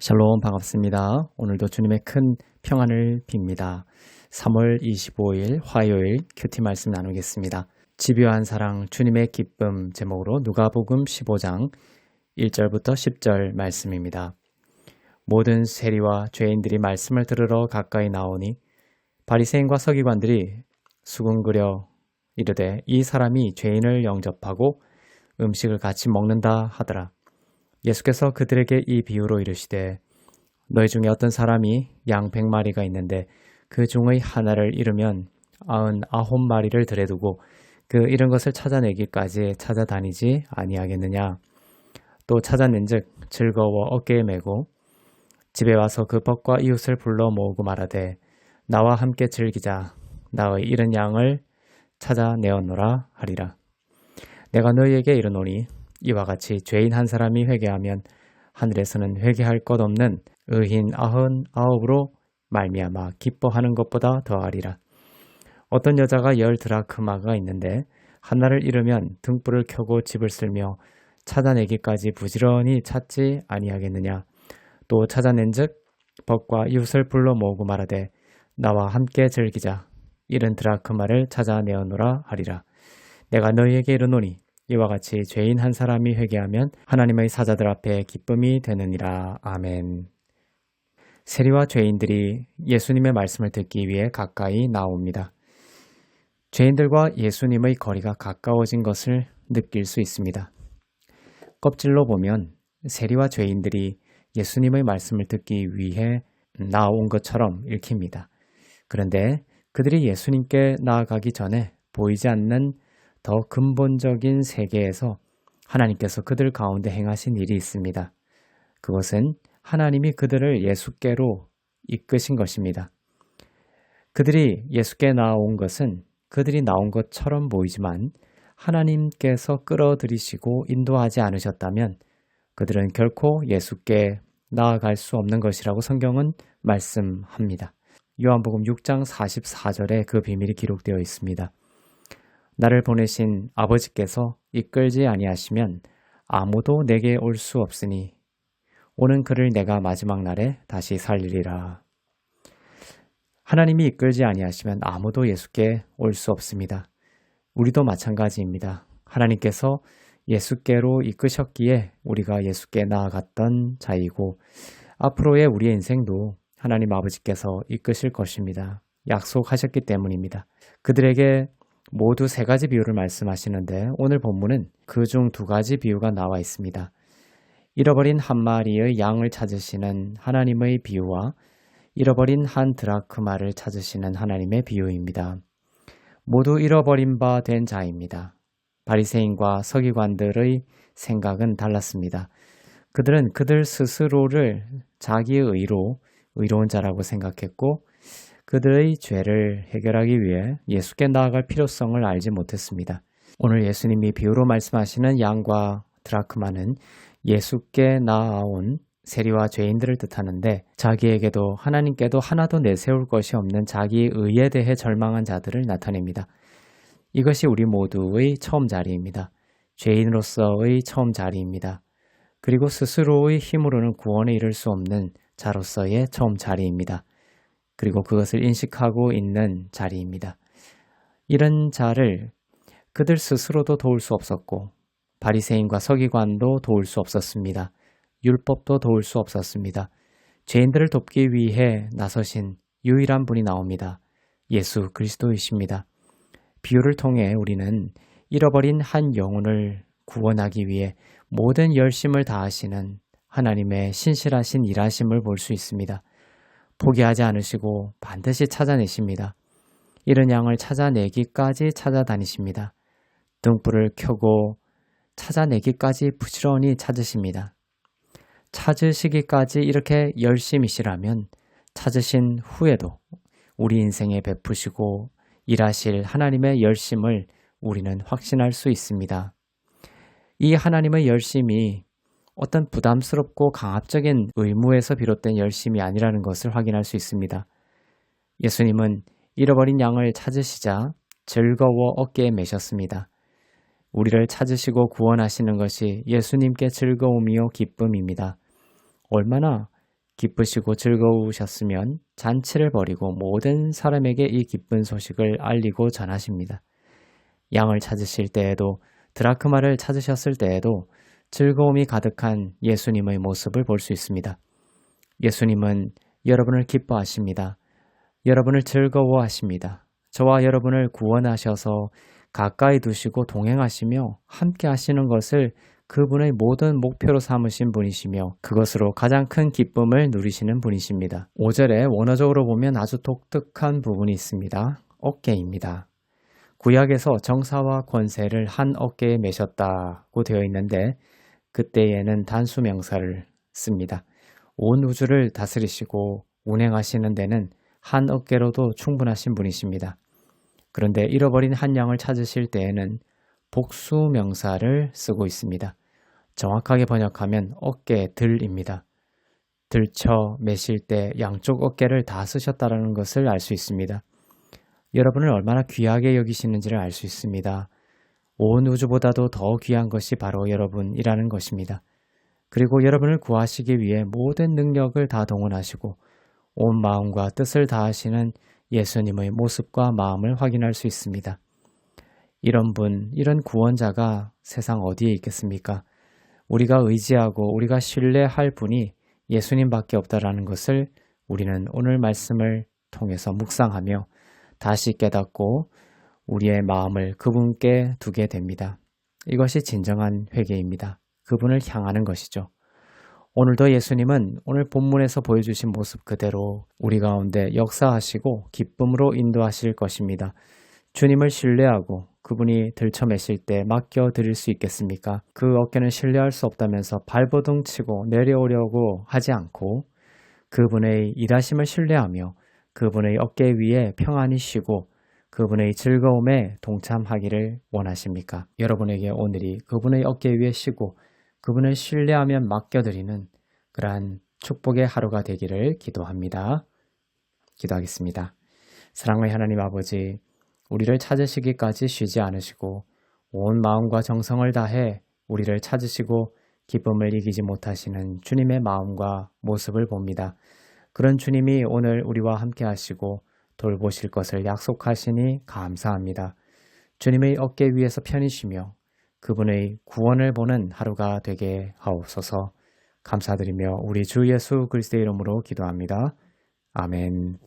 샬롬 반갑습니다. 오늘도 주님의 큰 평안을 빕니다. 3월 25일 화요일 큐티 말씀 나누겠습니다. 집요한 사랑 주님의 기쁨 제목으로 누가복음 15장 1절부터 10절 말씀입니다. 모든 세리와 죄인들이 말씀을 들으러 가까이 나오니 바리새인과 서기관들이 수군거려 이르되 이 사람이 죄인을 영접하고 음식을 같이 먹는다 하더라. 예수께서 그들에게 이 비유로 이르시되 너희 중에 어떤 사람이 양 100마리가 있는데 그 중의 하나를 잃으면 99마리를 들에 두고 그 잃은 것을 찾아내기까지 찾아다니지 아니하겠느냐. 또 찾아낸즉 즐거워 어깨에 메고 집에 와서 그 벗과 이웃을 불러 모으고 말하되 나와 함께 즐기자. 나의 잃은 양을 찾아내었노라 하리라. 내가 너희에게 이르노니 이와 같이 죄인 한 사람이 회개하면 하늘에서는 회개할 것 없는 의인 99으로 말미암아 기뻐하는 것보다 더하리라. 어떤 여자가 10드라크마가 있는데 하나를 잃으면 등불을 켜고 집을 쓸며 찾아내기까지 부지런히 찾지 아니하겠느냐. 또 찾아낸즉 벗과 이웃을 불러 모으고 말하되 나와 함께 즐기자. 잃은 드라크마를 찾아내었노라 하리라. 내가 너희에게 이르노니 이와 같이 죄인 한 사람이 회개하면 하나님의 사자들 앞에 기쁨이 되느니라. 아멘. 세리와 죄인들이 예수님의 말씀을 듣기 위해 가까이 나옵니다. 죄인들과 예수님의 거리가 가까워진 것을 느낄 수 있습니다. 껍질로 보면 세리와 죄인들이 예수님의 말씀을 듣기 위해 나온 것처럼 읽힙니다. 그런데 그들이 예수님께 나아가기 전에 보이지 않는 더 근본적인 세계에서 하나님께서 그들 가운데 행하신 일이 있습니다. 그것은 하나님이 그들을 예수께로 이끄신 것입니다. 그들이 예수께 나온 것은 그들이 나온 것처럼 보이지만 하나님께서 끌어들이시고 인도하지 않으셨다면 그들은 결코 예수께 나아갈 수 없는 것이라고 성경은 말씀합니다. 요한복음 6장 44절에 그 비밀이 기록되어 있습니다. 나를 보내신 아버지께서 이끌지 아니하시면 아무도 내게 올 수 없으니 오는 그를 내가 마지막 날에 다시 살리리라. 하나님이 이끌지 아니하시면 아무도 예수께 올 수 없습니다. 우리도 마찬가지입니다. 하나님께서 예수께로 이끄셨기에 우리가 예수께 나아갔던 자이고 앞으로의 우리의 인생도 하나님 아버지께서 이끄실 것입니다. 약속하셨기 때문입니다. 그들에게 모두 3가지 비유를 말씀하시는데 오늘 본문은 그 중 2가지 비유가 나와 있습니다. 잃어버린 한 마리의 양을 찾으시는 하나님의 비유와 잃어버린 한 드라크마를 찾으시는 하나님의 비유입니다. 모두 잃어버린 바 된 자입니다. 바리새인과 서기관들의 생각은 달랐습니다. 그들은 그들 스스로를 자기의 의로 의로운 자라고 생각했고 그들의 죄를 해결하기 위해 예수께 나아갈 필요성을 알지 못했습니다. 오늘 예수님이 비유로 말씀하시는 양과 드라크마는 예수께 나아온 세리와 죄인들을 뜻하는데 자기에게도 하나님께도 하나도 내세울 것이 없는 자기의 의에 대해 절망한 자들을 나타냅니다. 이것이 우리 모두의 처음 자리입니다. 죄인으로서의 처음 자리입니다. 그리고 스스로의 힘으로는 구원에 이를 수 없는 자로서의 처음 자리입니다. 그리고 그것을 인식하고 있는 자리입니다. 이런 자를 그들 스스로도 도울 수 없었고 바리새인과 서기관도 도울 수 없었습니다. 율법도 도울 수 없었습니다. 죄인들을 돕기 위해 나서신 유일한 분이 나옵니다. 예수 그리스도이십니다. 비유를 통해 우리는 잃어버린 한 영혼을 구원하기 위해 모든 열심을 다하시는 하나님의 신실하신 일하심을 볼 수 있습니다. 포기하지 않으시고 반드시 찾아내십니다. 잃은 양을 찾아내기까지 찾아다니십니다. 등불을 켜고 찾아내기까지 부지런히 찾으십니다. 찾으시기까지 이렇게 열심이시라면 찾으신 후에도 우리 인생에 베푸시고 일하실 하나님의 열심을 우리는 확신할 수 있습니다. 이 하나님의 열심이 어떤 부담스럽고 강압적인 의무에서 비롯된 열심이 아니라는 것을 확인할 수 있습니다. 예수님은 잃어버린 양을 찾으시자 즐거워 어깨에 메셨습니다. 우리를 찾으시고 구원하시는 것이 예수님께 즐거움이요 기쁨입니다. 얼마나 기쁘시고 즐거우셨으면 잔치를 벌이고 모든 사람에게 이 기쁜 소식을 알리고 전하십니다. 양을 찾으실 때에도 드라크마를 찾으셨을 때에도 즐거움이 가득한 예수님의 모습을 볼 수 있습니다. 예수님은 여러분을 기뻐하십니다. 여러분을 즐거워하십니다. 저와 여러분을 구원하셔서 가까이 두시고 동행하시며 함께 하시는 것을 그분의 모든 목표로 삼으신 분이시며 그것으로 가장 큰 기쁨을 누리시는 분이십니다. 5절에 원어적으로 보면 아주 독특한 부분이 있습니다. 어깨입니다. 구약에서 정사와 권세를 한 어깨에 메셨다고 되어 있는데 그때에는 단수 명사를 씁니다. 온 우주를 다스리시고 운행하시는 데는 한 어깨로도 충분하신 분이십니다. 그런데 잃어버린 한 양을 찾으실 때에는 복수 명사를 쓰고 있습니다. 정확하게 번역하면 어깨들입니다. 들쳐 매실 때 양쪽 어깨를 다 쓰셨다는 것을 알 수 있습니다. 여러분을 얼마나 귀하게 여기시는지를 알 수 있습니다. 온 우주보다도 더 귀한 것이 바로 여러분이라는 것입니다. 그리고 여러분을 구하시기 위해 모든 능력을 다 동원하시고 온 마음과 뜻을 다하시는 예수님의 모습과 마음을 확인할 수 있습니다. 이런 분, 이런 구원자가 세상 어디에 있겠습니까? 우리가 의지하고 우리가 신뢰할 분이 예수님밖에 없다라는 것을 우리는 오늘 말씀을 통해서 묵상하며 다시 깨닫고 우리의 마음을 그분께 두게 됩니다. 이것이 진정한 회개입니다. 그분을 향하는 것이죠. 오늘도 예수님은 오늘 본문에서 보여주신 모습 그대로 우리 가운데 역사하시고 기쁨으로 인도하실 것입니다. 주님을 신뢰하고 그분이 들쳐매실 때 맡겨드릴 수 있겠습니까? 그 어깨는 신뢰할 수 없다면서 발버둥 치고 내려오려고 하지 않고 그분의 일하심을 신뢰하며 그분의 어깨 위에 평안히 쉬고 그분의 즐거움에 동참하기를 원하십니까? 여러분에게 오늘이 그분의 어깨 위에 쉬고 그분을 신뢰하며 맡겨드리는 그러한 축복의 하루가 되기를 기도합니다. 기도하겠습니다. 사랑의 하나님 아버지, 우리를 찾으시기까지 쉬지 않으시고 온 마음과 정성을 다해 우리를 찾으시고 기쁨을 이기지 못하시는 주님의 마음과 모습을 봅니다. 그런 주님이 오늘 우리와 함께 하시고 돌보실 것을 약속하시니 감사합니다. 주님의 어깨 위에서 편히 쉬며 그분의 구원을 보는 하루가 되게 하옵소서. 감사드리며 우리 주 예수 그리스도의 이름으로 기도합니다. 아멘.